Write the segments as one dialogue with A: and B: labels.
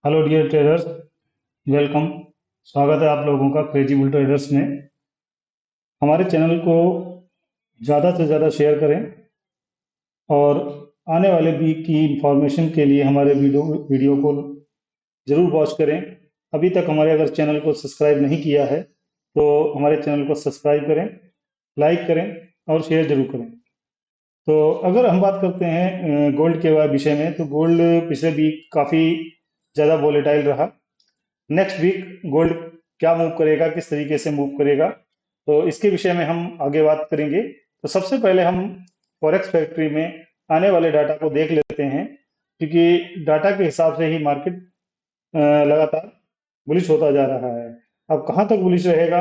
A: Hello dear traders, welcome. स्वागत है आप लोगों का क्रेजी बुल ट्रेडर्स में। हमारे चैनल को ज़्यादा से ज़्यादा शेयर करें और आने वाले वीक की इंफॉर्मेशन के लिए हमारे वीडियो को ज़रूर वॉच करें। अभी तक हमारे अगर चैनल को सब्सक्राइब नहीं किया है तो हमारे चैनल को सब्सक्राइब करें, लाइक करें और शेयर जरूर करें। तो अगर हम बात करते हैं गोल्ड के विषय में, तो गोल्ड पिछले वीक काफ़ी ज़्यादा वोलेटाइल रहा। नेक्स्ट वीक गोल्ड क्या मूव करेगा, किस तरीके से मूव करेगा, तो इसके विषय में हम आगे बात करेंगे। तो सबसे पहले हम फॉरेक्स फैक्ट्री में आने वाले डाटा को देख लेते हैं, क्योंकि डाटा के हिसाब से ही मार्केट लगातार बुलिश होता जा रहा है। अब कहाँ तक बुलिश रहेगा,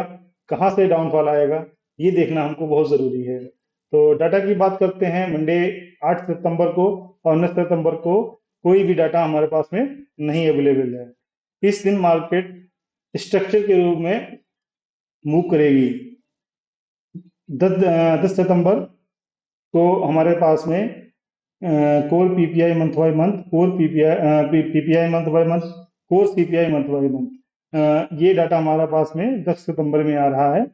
A: कहाँ से डाउनफॉल आएगा, ये देखना हमको बहुत ज़रूरी है। तो डाटा की बात करते हैं। मंडे 8 सितंबर को और 9 सितंबर को कोई भी डाटा हमारे पास में नहीं अवेलेबल है। इस दिन मार्केट स्ट्रक्चर के रूप में मूव करेगी। 10 सितंबर को हमारे पास में core PPI month by month, core PPI month by month, core CPI month by month, ये डाटा हमारे पास में 10 सितंबर में आ रहा है।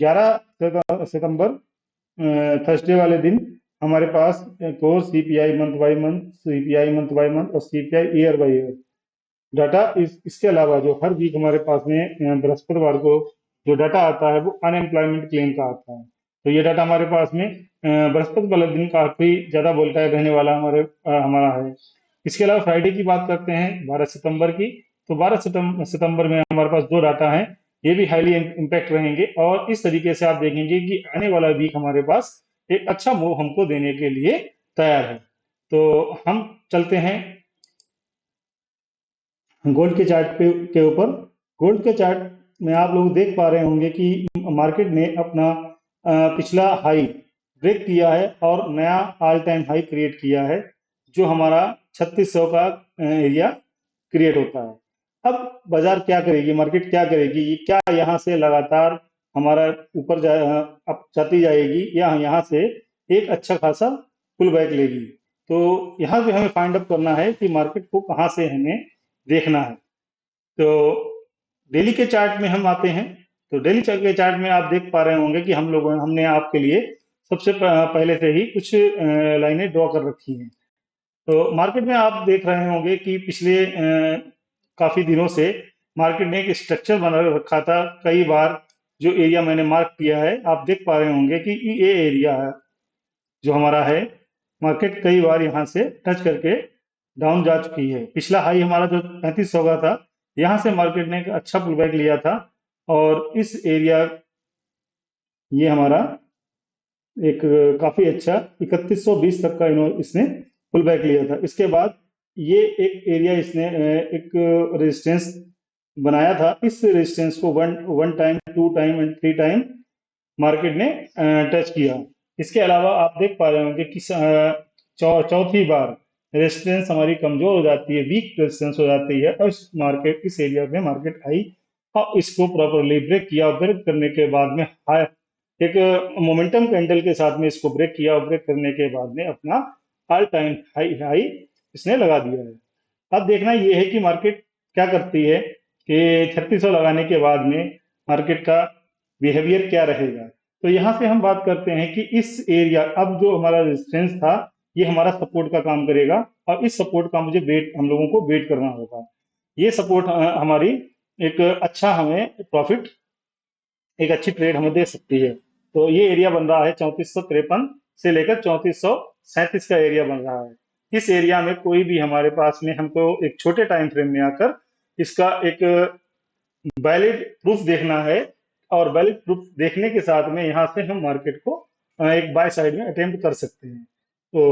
A: 11 सितंबर थर्सडे वाले दिन हमारे पास core CPI month by month, CPI month by month और CPI year by year data. इसके अलावा जो हर वीक हमारे पास में बृहस्पतिवार को जो डाटा आता है वो अनएम्प्लॉयमेंट क्लेम का आता है। तो ये डाटा हमारे पास में बृहस्पति वाले दिन काफी ज्यादा वोलेटाइल रहने वाला हमारा है। इसके अलावा फ्राइडे की बात करते हैं 12 सितंबर की। तो 12 सितंबर में हमारे पास दो डाटा हैं, ये भी हाईली इम्पैक्ट रहेंगे और इस तरीके से आप देखेंगे कि आने वाला वीक हमारे पास एक अच्छा मूव हमको देने के लिए तैयार है। तो हम चलते हैं गोल्ड के चार्ट के ऊपर। गोल्ड के चार्ट में आप लोग देख पा रहे होंगे कि मार्केट ने अपना पिछला हाई ब्रेक किया है और नया ऑल टाइम हाई क्रिएट किया है, जो हमारा 3600 का एरिया क्रिएट होता है। अब बाजार क्या करेगी, मार्केट क्या करेगी, ये क्या यहाँ से लगातार हमारा ऊपर अप जाती जाएगी या यहाँ से एक अच्छा खासा पुल बैक लेगी। तो यहाँ पे हमें फाइंड अप करना है कि मार्केट को कहाँ से हमें देखना है। तो डेली के चार्ट में हम आते हैं। तो डेली के चार्ट में आप देख पा रहे होंगे कि हमने आपके लिए सबसे पहले से ही कुछ लाइनें ड्रॉ कर रखी हैं। तो मार्केट में आप देख रहे होंगे कि पिछले काफी दिनों से मार्केट ने एक स्ट्रक्चर बना रखा था। कई बार जो एरिया मैंने मार्क किया है, आप देख पा रहे होंगे कि ये एरिया है जो हमारा है। मार्केट कई बार यहाँ से टच करके डाउन जा चुकी है। पिछला हाई हमारा जो 3500 का था, यहाँ से मार्केट ने एक अच्छा पुल बैक लिया था और इस एरिया ये हमारा एक काफी अच्छा 3120 तक का इसने पुल बैक लिया था। इसके बाद ये एक एरिया इसने एक रेजिस्टेंस बनाया था। इस रेजिस्टेंस को one time, two time and three time market ने टच किया। इसके अलावा आप देख पा रहे होंगे कि चौथी बार रेजिस्टेंस हमारी कमजोर हो जाती है, वीक रेजिस्टेंस हो जाती है और इस एरिया में मार्केट आई और इसको प्रॉपरली ब्रेक किया। ब्रेक करने के बाद में हाई एक मोमेंटम कैंडल के साथ में इसको ब्रेक किया और ब्रेक करने के बाद में अपना ऑल टाइम हाई हाई इसने लगा दिया है। अब देखना ये है कि मार्केट क्या करती है कि 3600 लगाने के बाद में मार्केट का बिहेवियर क्या रहेगा। तो यहाँ से हम बात करते हैं कि इस एरिया, अब जो हमारा रेजिस्टेंस था, ये हमारा सपोर्ट का काम करेगा और इस सपोर्ट का हम लोगों को वेट करना होगा। ये सपोर्ट हमारी एक अच्छा हमें प्रॉफिट, एक अच्छी ट्रेड हमें दे सकती है। तो ये एरिया बन रहा है 3453 से लेकर 3437 का एरिया बन रहा है। इस एरिया में कोई भी हमारे पास में हमको एक छोटे टाइम फ्रेम में आकर इसका एक वैलिड प्रूफ देखना है और वैलिड प्रूफ देखने के साथ में यहाँ से हम मार्केट को एक बाय साइड में अटेम्प्ट कर सकते हैं। तो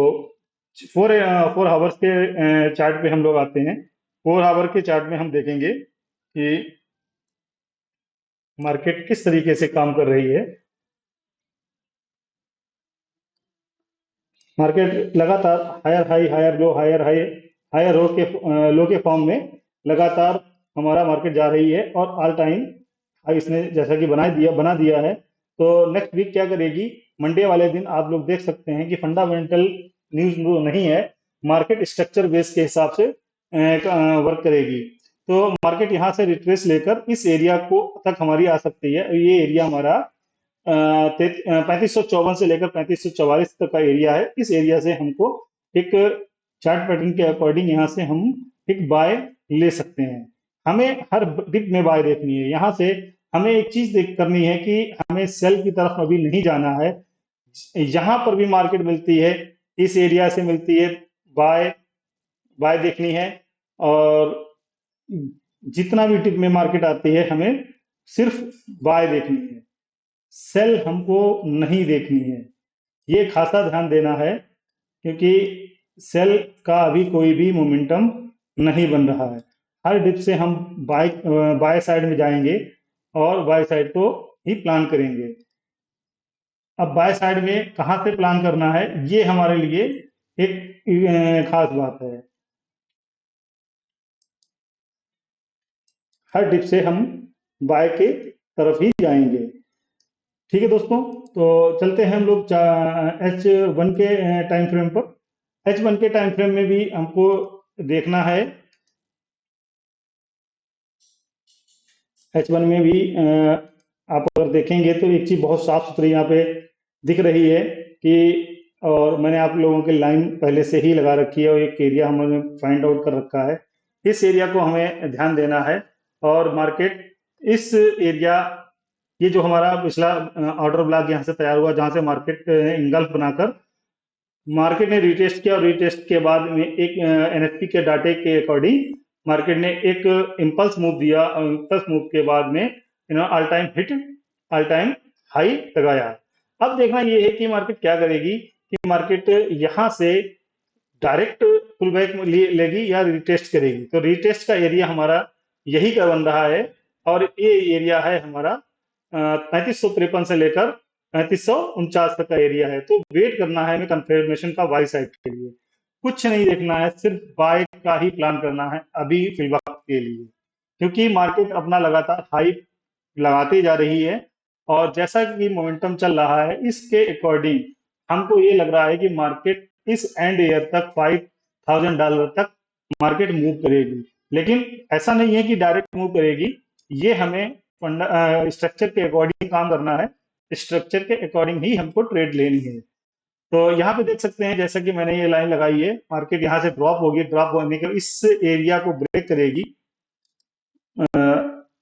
A: 4 आवर्स के चार्ट पे हम लोग आते हैं। 4 आवर के चार्ट में हम देखेंगे कि मार्केट किस तरीके से काम कर रही है। मार्केट लगातार higher high, higher low, higher high, higher low के फॉर्म में लगातार हमारा मार्केट जा रही है और ऑल टाइम हाई इसने जैसा कि बना दिया है। तो नेक्स्ट वीक क्या करेगी, मंडे वाले दिन आप लोग देख सकते हैं कि फंडामेंटल न्यूज नहीं है, मार्केट स्ट्रक्चर बेस के हिसाब से वर्क करेगी। तो मार्केट यहाँ से रिट्रेस लेकर इस एरिया को तक हमारी आ सकती है। ये एरिया हमारा 3554 से लेकर 3544 तक का एरिया है। इस एरिया से हमको एक चार्ट पैटर्न के अकॉर्डिंग यहाँ से हम एक बाय ले सकते हैं। हमें हर डिप में बाय देखनी है। यहाँ से हमें एक चीज देख करनी है कि हमें सेल की तरफ अभी नहीं जाना है। यहाँ पर भी मार्केट मिलती है, इस एरिया से मिलती है, बाय बाय देखनी है। और जितना भी टिप में मार्केट आती है हमें सिर्फ बाय देखनी है, सेल हमको नहीं देखनी है। ये खासा ध्यान देना है, क्योंकि सेल का अभी कोई भी मोमेंटम नहीं बन रहा है। हर डिप से हम बाय साइड में जाएंगे और बाय साइड को ही प्लान करेंगे। अब बाय साइड में कहाँ से प्लान करना है, ये हमारे लिए एक खास बात है। हर डिप से हम बाय के तरफ ही जाएंगे। ठीक है दोस्तों, तो चलते हैं हम लोग H1 के टाइम फ्रेम पर। H1 के टाइम फ्रेम में भी हमको देखना है। H1 में भी आप अगर देखेंगे तो एक चीज बहुत साफ सुथरी यहाँ पे दिख रही है कि, और मैंने आप लोगों के लाइन पहले से ही लगा रखी है और एक एरिया हमने फाइंड आउट कर रखा है। इस एरिया को हमें ध्यान देना है। और मार्केट इस एरिया, ये जो हमारा पिछला ऑर्डर ब्लॉक यहाँ से तैयार हुआ, जहां से मार्केट इंगल्फ बनाकर मार्केट ने रिटेस्ट किया, और रिटेस्ट के बाद में एक एनएसपी के डाटे के अकॉर्डिंग मार्केट ने एक इम्पल्स मूव दिया। इम्पल्स मूव के बाद में all time hit, all time high लगाया। अब देखना ये है कि मार्केट क्या करेगी, कि मार्केट यहाँ से डायरेक्ट पुल बैक लेगी या रिटेस्ट करेगी। तो रिटेस्ट का एरिया हमारा यही का बन रहा है, और ये एरिया है हमारा 3553 से लेकर 3549 तक का एरिया है। तो वेट करना है हमें कंफर्मेशन का बाई साइड के लिए। कुछ नहीं देखना है, सिर्फ बाय का ही प्लान करना है अभी फिलहाल के लिए, क्योंकि मार्केट अपना लगातार हाई लगाती जा रही है। और जैसा कि मोमेंटम चल रहा है, इसके अकॉर्डिंग हमको ये लग रहा है कि मार्केट इस एंड ईयर तक $5000 तक मार्केट मूव करेगी। लेकिन ऐसा नहीं है कि डायरेक्ट मूव करेगी, ये हमें स्ट्रक्चर के अकॉर्डिंग काम करना है। स्ट्रक्चर के अकॉर्डिंग ही हमको ट्रेड लेनी है। तो यहाँ पे देख सकते हैं, जैसा कि मैंने ये लाइन लगाई है, मार्केट यहाँ से ड्रॉप होगी, ड्रॉप होने के इस एरिया को ब्रेक करेगी।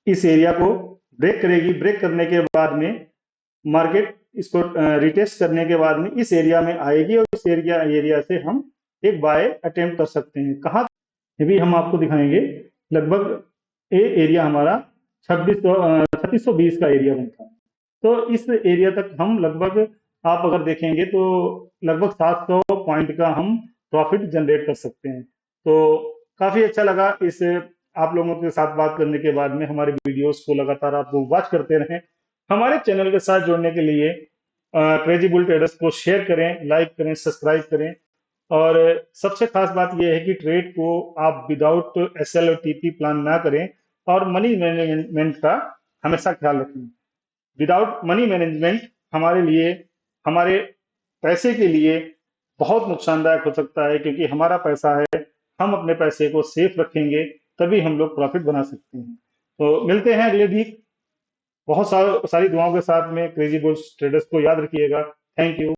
A: इस एरिया को ब्रेक करेगी। ब्रेक करने के बाद में मार्केट इसको रिटेस्ट करने के बाद में इस एरिया में आएगी, और इस एरिया से हम एक बाय अटेम्प्ट कर सकते हैं। कहाँ, ये भी हम आपको दिखाएंगे। लगभग ये एरिया हमारा 3620 का एरिया बनता है। तो इस एरिया तक हम लगभग, आप अगर देखेंगे तो लगभग 700 पॉइंट का हम प्रॉफिट जनरेट कर सकते हैं। तो काफी अच्छा लगा इस आप लोगों के साथ बात करने के बाद में। हमारे वीडियोस को लगातार आप लोग वॉच करते रहें। हमारे चैनल के साथ जुड़ने के लिए क्रेजी बुल ट्रेडर्स को शेयर करें, लाइक करें, सब्सक्राइब करें। और सबसे खास बात यह है कि ट्रेड को आप विदाउट एसएल और टीपी प्लान ना करें, और मनी मैनेजमेंट का हमेशा ख्याल रखें। विदाउट मनी मैनेजमेंट हमारे लिए, हमारे पैसे के लिए बहुत नुकसानदायक हो सकता है, क्योंकि हमारा पैसा है, हम अपने पैसे को सेफ रखेंगे तभी हम लोग प्रॉफिट बना सकते हैं। तो मिलते हैं अगले वीक बहुत सारी दुआओं के साथ में। क्रेजी बुल्स ट्रेडर्स को याद रखिएगा। Thank you.